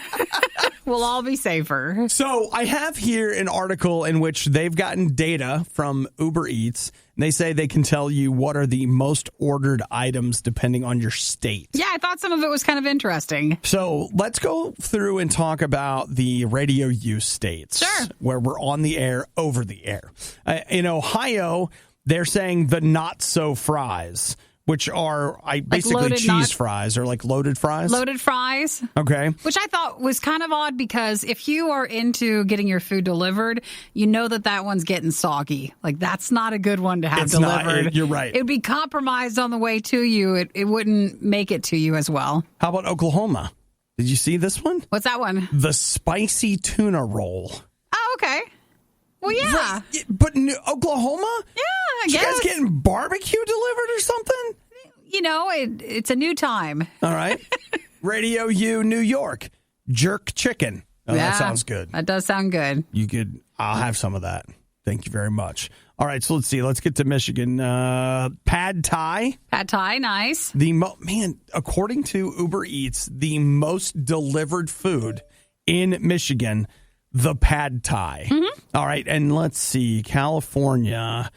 We'll all be safer. So I have here an article in which they've gotten data from Uber Eats. And they say they can tell you what are the most ordered items depending on your state. Yeah, I thought some of it was kind of interesting. So let's go through and talk about the RadioU states. Sure. Where we're on the air, over the air. In Ohio, they're saying the not-so fries, which are basically cheese fries or like loaded fries. Loaded fries. Okay. Which I thought was kind of odd because if you are into getting your food delivered, you know that one's getting soggy. Like that's not a good one to have delivered. You're right. It would be compromised on the way to you. It wouldn't make it to you as well. How about Oklahoma? Did you see this one? What's that one? The spicy tuna roll. Oh, okay. Well, yeah. Right. But Oklahoma? Yeah, I guess. You guys getting barbecue delivered or something? You know, it's a new time. All right. RadioU New York. Jerk chicken. Oh, yeah, that sounds good. That does sound good. I'll have some of that. Thank you very much. All right, so let's see. Let's get to Michigan. Pad Thai. Pad Thai, nice. According to Uber Eats, the most delivered food in Michigan, the Pad Thai. Mm-hmm. All right, and let's see. California.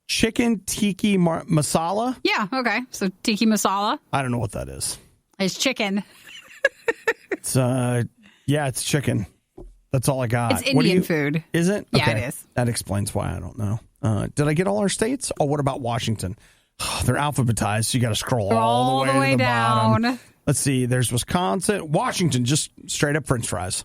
Chicken tiki masala? Yeah, okay. So tiki masala. I don't know what that is. It's chicken. It's chicken. That's all I got. It's Indian food. Is it? Yeah, okay. it is. That explains why I don't know. Did I get all our states? Oh, what about Washington? They're alphabetized, so you got to scroll all the way to the down. Bottom. Let's see. There's Wisconsin. Washington, just straight up French fries.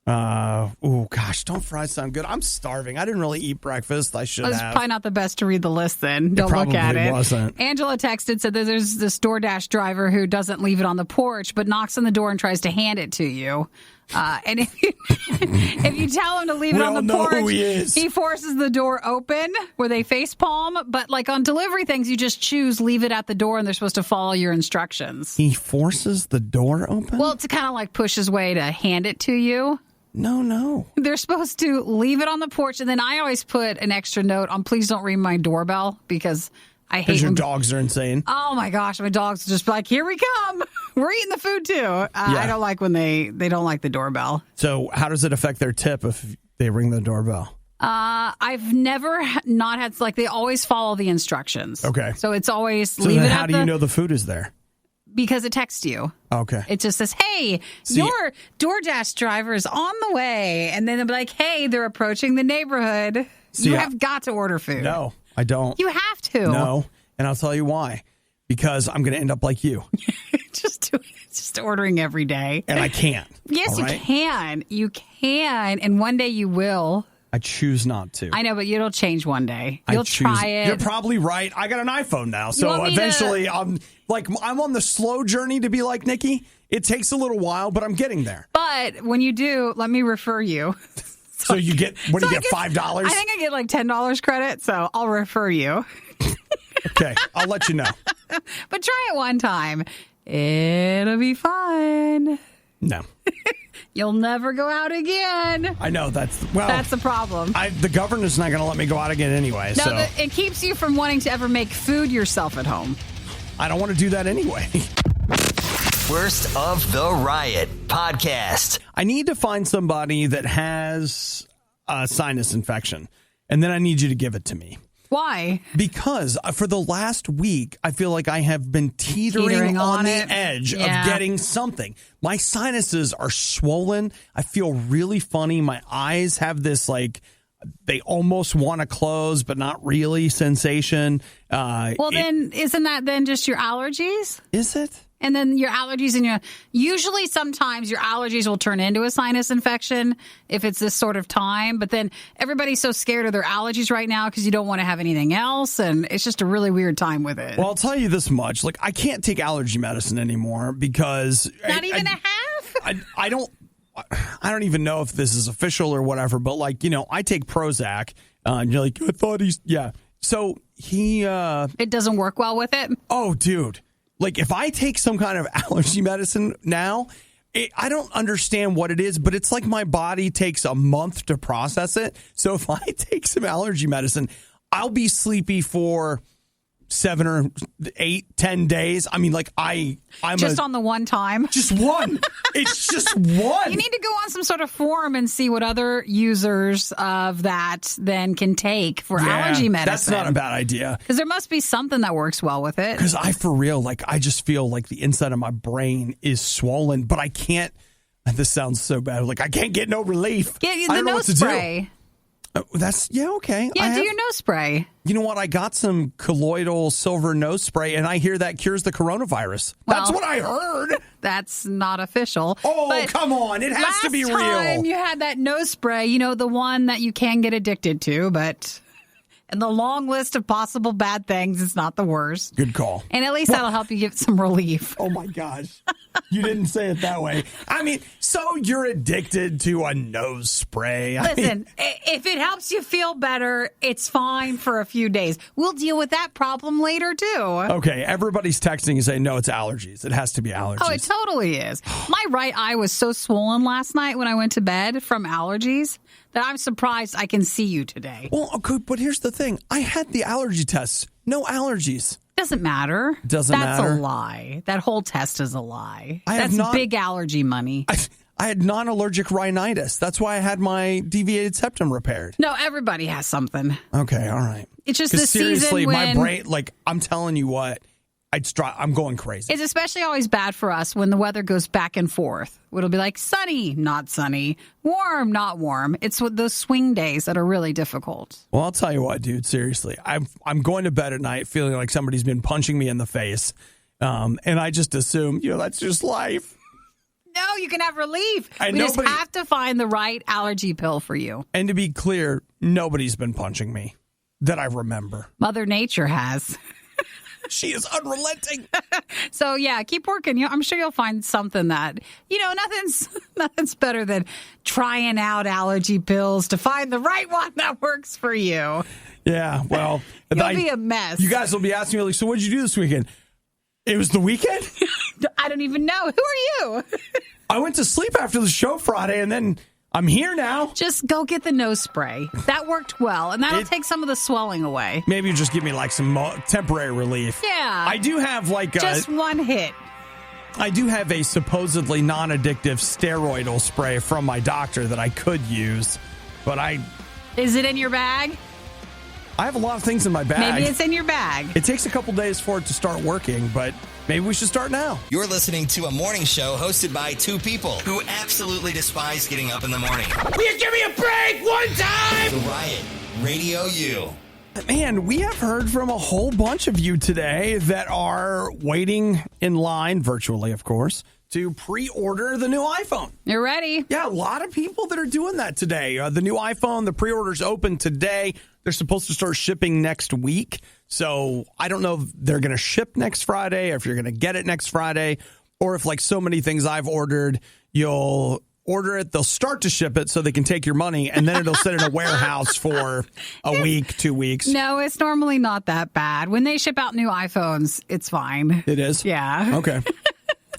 Don't fries sound good? I'm starving. I didn't really eat breakfast. I should have. It's probably not the best to read the list then. Don't look at it. Wasn't. Angela texted, said that there's this DoorDash driver who doesn't leave it on the porch, but knocks on the door and tries to hand it to you. And if you tell him to leave it on the porch, he forces the door open where they face palm. But like on delivery things, you just choose leave it at the door and they're supposed to follow your instructions. He forces the door open? Well, to kind of like push his way to hand it to you. No. They're supposed to leave it on the porch. And then I always put an extra note on please don't ring my doorbell because I hate your dogs are insane. Oh my gosh, my dogs are just like, here we come. We're eating the food too. I don't like when they don't like the doorbell. So how does it affect their tip if they ring the doorbell? I've never not had, like, they always follow the instructions. Okay. So it's always leave it at how do you know the food is there? Because it texts you. Okay. It just says, hey, your DoorDash driver is on the way. And then they'll be like, hey, they're approaching the neighborhood. You have got to order food. No, I don't. You have to. No. And I'll tell you why. Because I'm going to end up like you. just ordering every day. And I can't. Yes, you can. You can. And one day you will. I choose not to. I know, but it'll change one day. You'll try it. You're probably right. I got an iPhone now. So eventually I'm on the slow journey to be like Nikki. It takes a little while, but I'm getting there. But when you do, let me refer you. So you get, what do you get, $5? I think I get like $10 credit, so I'll refer you. Okay, I'll let you know. But try it one time. It'll be fun. No. You'll never go out again. I know, that's the problem. The governor's not going to let me go out again anyway. No, so it keeps you from wanting to ever make food yourself at home. I don't want to do that anyway. Worst of the Riot podcast. I need to find somebody that has a sinus infection. and then I need you to give it to me. Why? Because for the last week, I feel like I have been teetering on the edge of getting something. My sinuses are swollen. I feel really funny. My eyes have this they almost want to close, but not really sensation. Then isn't that then just your allergies? Is it? And then your allergies usually sometimes your allergies will turn into a sinus infection if it's this sort of time. But then everybody's so scared of their allergies right now because you don't want to have anything else. And it's just a really weird time with it. Well, I'll tell you this much. I can't take allergy medicine anymore because not even a half? I don't even know if this is official or whatever, but I take Prozac. And you're like, I thought So he it doesn't work well with it? Oh, dude. If I take some kind of allergy medicine now, I don't understand what it is, but it's like my body takes a month to process it. So if I take some allergy medicine, I'll be sleepy for 7 or 8, 10 days. I mean, I'm just on the one time. Just one. It's just one. You need to go on some sort of forum and see what other users of that then can take for allergy medicine. That's not a bad idea. Because there must be something that works well with it. Because I just feel like the inside of my brain is swollen, but I can't. This sounds so bad. I can't get no relief. Get the nose spray. Okay. Yeah, do your nose spray. You know what? I got some colloidal silver nose spray, and I hear that cures the coronavirus. That's what I heard. That's not official. Oh, but come on. It has to be real. Last time you had that nose spray, the one that you can get addicted to, but in the long list of possible bad things, it's not the worst. Good call. And at least that'll help you get some relief. Oh, my gosh. You didn't say it that way. I mean, so you're addicted to a nose spray. Listen, if it helps you feel better, it's fine for a few days. We'll deal with that problem later, too. Okay, everybody's texting and saying, no, it's allergies. It has to be allergies. Oh, it totally is. My right eye was so swollen last night when I went to bed from allergies that I'm surprised I can see you today. Well, okay, but here's the thing. I had the allergy tests. No allergies. Doesn't matter. That's a lie. That whole test is a lie. That's big allergy money. I had non-allergic rhinitis. That's why I had my deviated septum repaired. No, everybody has something. Okay, all right. It's just the seriously, season when... my brain, I'm telling you what, I'm going crazy. It's especially always bad for us when the weather goes back and forth. It'll be sunny, not sunny, warm, not warm. It's those swing days that are really difficult. Well, I'll tell you what, dude, seriously. I'm going to bed at night feeling like somebody's been punching me in the face. And I just assume, that's just life. No, you can have relief. We just have to find the right allergy pill for you. And to be clear, nobody's been punching me that I remember. Mother Nature has. She is unrelenting. So, yeah, keep working. I'm sure you'll find something that, nothing's better than trying out allergy pills to find the right one that works for you. Yeah, well. You'll be a mess. You guys will be asking me, so what did you do this weekend? It was the weekend? I don't even know. Who are you? I went to sleep after the show Friday, and then I'm here now. Just go get the nose spray. That worked well, and that'll take some of the swelling away. Maybe just give me some temporary relief. Yeah. I do have just one hit. I do have a supposedly non-addictive steroidal spray from my doctor that I could use, but Is it in your bag? I have a lot of things in my bag. Maybe it's in your bag. It takes a couple days for it to start working, but maybe we should start now. You're listening to a morning show hosted by two people who absolutely despise getting up in the morning. Will you give me a break one time? The Riot, Radio U. Man, we have heard from a whole bunch of you today that are waiting in line, virtually, of course, to pre-order the new iPhone. You're ready? Yeah, a lot of people that are doing that today. The new iPhone, the pre-orders open today. They're supposed to start shipping next week. So I don't know if they're going to ship next Friday or if you're going to get it next Friday, or if so many things I've ordered, you'll order it, they'll start to ship it so they can take your money, and then it'll sit in a warehouse for a week, 2 weeks. No, it's normally not that bad. When they ship out new iPhones, it's fine. It is? Yeah. Okay.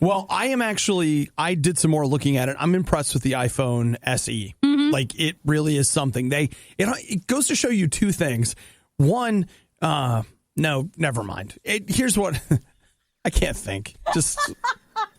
Well, I did some more looking at it. I'm impressed with the iPhone SE. Mm-hmm. It really is something. It goes to show you two things. One, no, never mind. Here's what I can't think. Just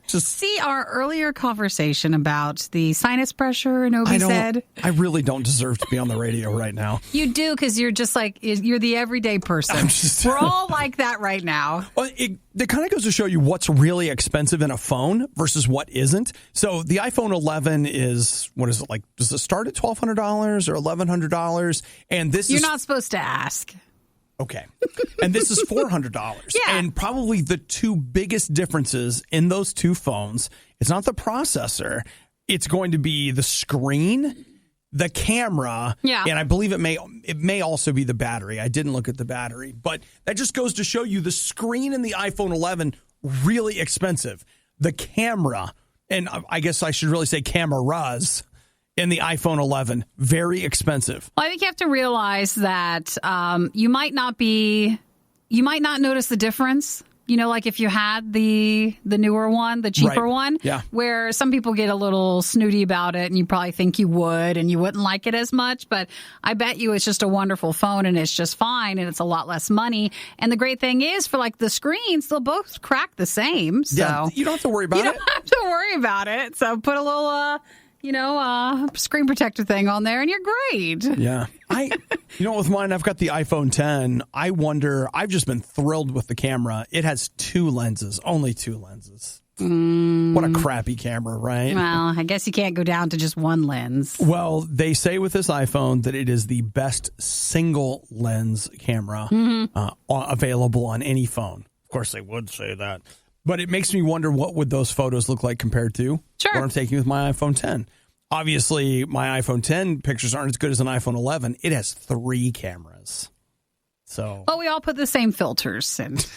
See our earlier conversation about the sinus pressure and Obi said. I really don't deserve to be on the radio right now. You do, because you're just like, you're the everyday person. We're all like that right now. Well, it kind of goes to show you what's really expensive in a phone versus what isn't. So the iPhone 11 is, what is it like? Does it start at $1,200 or $1,100? And you're not supposed to ask. Okay. And this is $400. Yeah. And probably the two biggest differences in those two phones, it's not the processor. It's going to be the screen, the camera, and I believe it may also be the battery. I didn't look at the battery. But that just goes to show you the screen in the iPhone 11, really expensive. The camera, and I guess I should really say cameras, in the iPhone 11, very expensive. Well, I think you have to realize that you might not notice the difference. You know, like if you had the newer one, the cheaper one, where some people get a little snooty about it, and you probably think you would, and you wouldn't like it as much. But I bet you it's just a wonderful phone, and it's just fine, and it's a lot less money. And the great thing is, for like the screens, they'll both crack the same. So you don't have to worry about it. You don't have to worry about it. So put a little screen protector thing on there, and you're great. Yeah. With mine, I've got the iPhone 10. I wonder, I've just been thrilled with the camera. It has two lenses, only two lenses. What a crappy camera, right? Well, I guess you can't go down to just one lens. Well, they say with this iPhone that it is the best single lens camera available on any phone. Of course, they would say that. But it makes me wonder, what would those photos look like compared to what I'm taking with my iPhone 10? Obviously, my iPhone 10 pictures aren't as good as an iPhone 11. It has 3 cameras. So, well, we all put the same filters and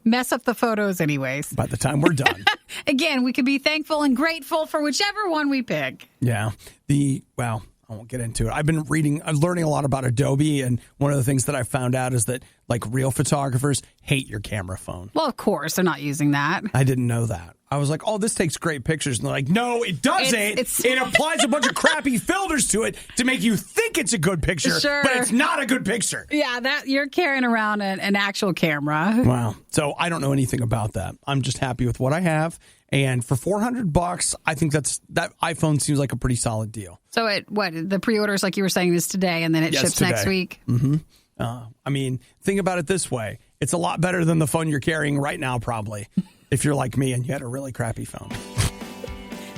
mess up the photos anyways. By the time we're done. Again, we can be thankful and grateful for whichever one we pick. Yeah. I won't get into it. I'm learning a lot about Adobe, and one of the things that I found out is that like real photographers hate your camera phone. Well, of course, they're not using that. I didn't know that. I was like, oh, this takes great pictures. And they're like, no, it doesn't. It applies a bunch of crappy filters to it to make you think it's a good picture, but it's not a good picture. Yeah, that you're carrying around an actual camera. Wow. So I don't know anything about that. I'm just happy with what I have. And for $400, I think that iPhone seems like a pretty solid deal. So the pre-orders, like you were saying, is today, and then it ships today. next week? Mm-hmm. Think about it this way. It's a lot better than the phone you're carrying right now, probably, if you're like me and you had a really crappy phone.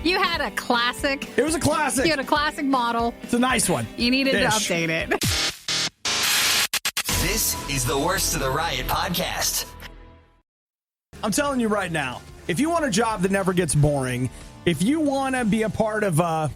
You had a classic. It was a classic. You had a classic model. It's a nice one. You needed to update it. This is the Worst of the Riot podcast. I'm telling you right now, if you want a job that never gets boring, if you want to be a part of a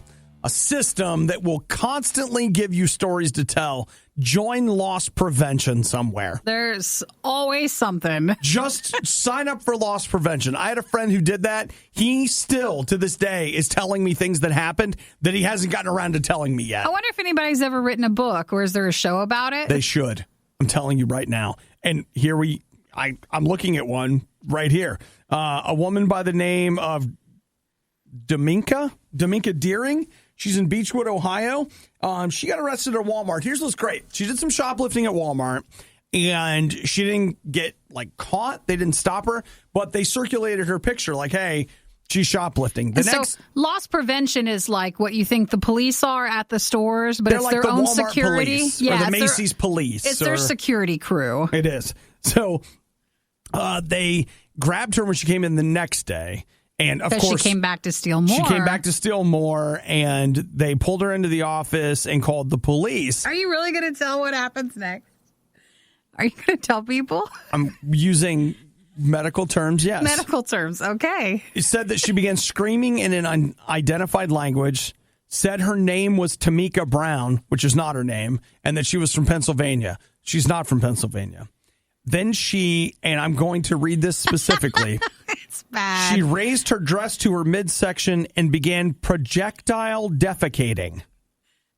system that will constantly give you stories to tell, join loss prevention somewhere. There's always something. Just sign up for loss prevention. I had a friend who did that. He still, to this day, is telling me things that happened that he hasn't gotten around to telling me yet. I wonder if anybody's ever written a book, or is there a show about it? They should. I'm telling you right now. And here I'm looking at one right here. A woman by the name of Dominka Deering. She's in Beechwood, Ohio. She got arrested at Walmart. Here's what's great. She did some shoplifting at Walmart, and she didn't get caught. They didn't stop her, but they circulated her picture like, hey, she's shoplifting. So loss prevention is like what you think the police are at the stores, but it's like their the own Walmart security. Police, or the Macy's police. It's their security crew. It is. So they grabbed her when she came in the next day. And of course, she came back to steal more. She came back to steal more, and they pulled her into the office and called the police. Are you really going to tell what happens next? Are you going to tell people? I'm using medical terms, yes. Medical terms, okay. It said that she began screaming in an unidentified language, said her name was Tamika Brown, which is not her name, and that she was from Pennsylvania. She's not from Pennsylvania. Then and I'm going to read this specifically. It's bad. She raised her dress to her midsection and began projectile defecating.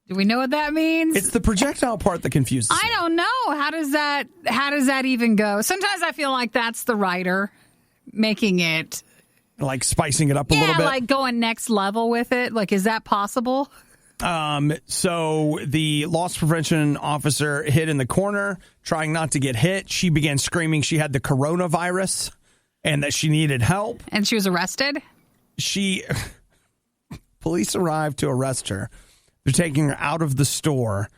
Do we know what that means? It's the projectile part that confuses me. I don't know. How does that even go? Sometimes I feel like that's the writer making it. Like spicing it up a little bit? Yeah, like going next level with it. Like, is that possible? So the loss prevention officer hid in the corner, trying not to get hit. She began screaming she had the coronavirus and that she needed help. And she was arrested? police arrived to arrest her. They're taking her out of the store.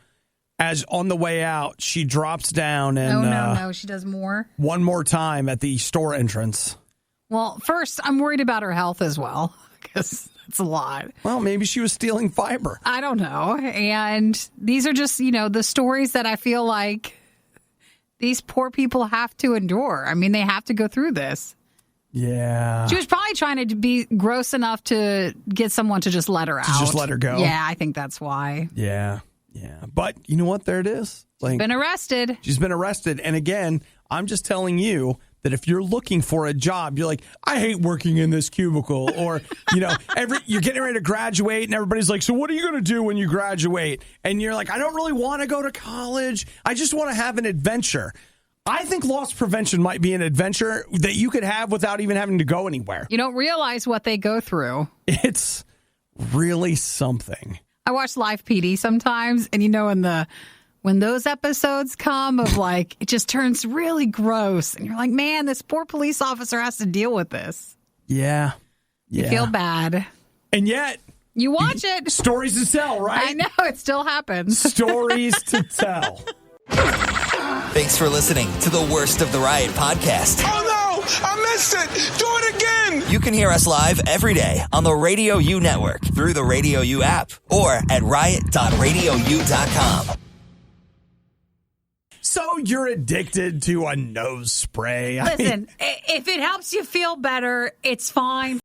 As on the way out, she drops down and no, she does more. One more time at the store entrance. Well, first, I'm worried about her health as well, because it's a lot. Well, maybe she was stealing fiber. I don't know. And these are just, the stories that I feel like these poor people have to endure. I mean, they have to go through this. Yeah. She was probably trying to be gross enough to get someone to just let her out. Just let her go. Yeah, I think that's why. Yeah. But you know what? There it is. She's been arrested. She's been arrested. And again, I'm just telling you that if you're looking for a job, you're like, I hate working in this cubicle. Or, you're getting ready to graduate and everybody's like, so what are you going to do when you graduate? And you're like, I don't really want to go to college. I just want to have an adventure. I think loss prevention might be an adventure that you could have without even having to go anywhere. You don't realize what they go through. It's really something. I watch Live PD sometimes, and when those episodes come of it just turns really gross, and you're like, man, this poor police officer has to deal with this. Yeah. You feel bad. And yet, you watch it. Stories to tell, right? I know, it still happens. Stories to tell. Thanks for listening to the Worst of the Riot podcast. Oh no! I missed it! Do it again! You can hear us live every day on the RadioU network through the RadioU app or at riot.radiou.com. So you're addicted to a nose spray. Listen, if it helps you feel better, it's fine.